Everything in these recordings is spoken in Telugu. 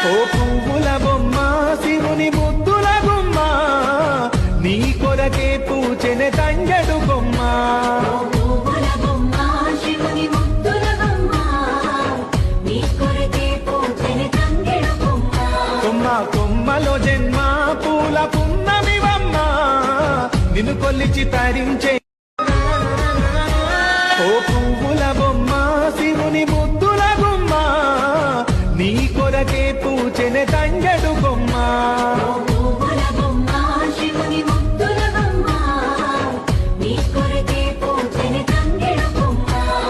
ఓ పువ్వుల బొమ్మ శివుని ముద్దుల గుమ్మ నీ కొరకే పూచెనే తంగెడు కొమ్మ కొమ్మ కొమ్మలో జన్మ పూల పున్నమివమ్మ నిన్ను కొల్లిచి తరించే ఓ పువ్వుల బొమ్మ శివుని ముద్దుల గుమ్మ నీ కొరకే పూచెనే తంగెడు కొమ్మ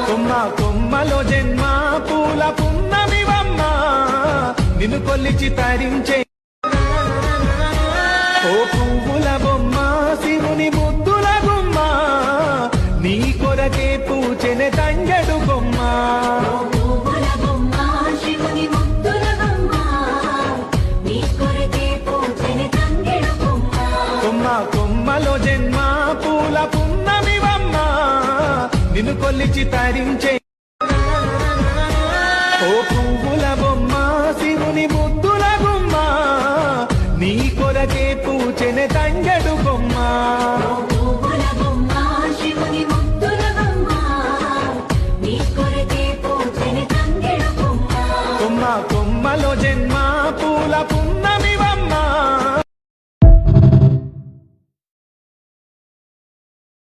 కొమ్మ కొమ్మలో జన్మ పూల పున్నమివమ్మ నిన్ను కొల్లిచి తరించే ఓ పువ్వుల బొమ్మ శివుని ముద్దుల గుమ్మ నీ కొరకే పూచెనే తంగెడు కొమ్మ కొమ్మ కొమ్మలో జన్మ పూల పున్నమివమ్మ నిన్ను కొల్లిచి తరించే ఓ పువ్వుల బొమ్మ శివుని ముద్దుల గుమ్మ నీ కొరకే పూచెనే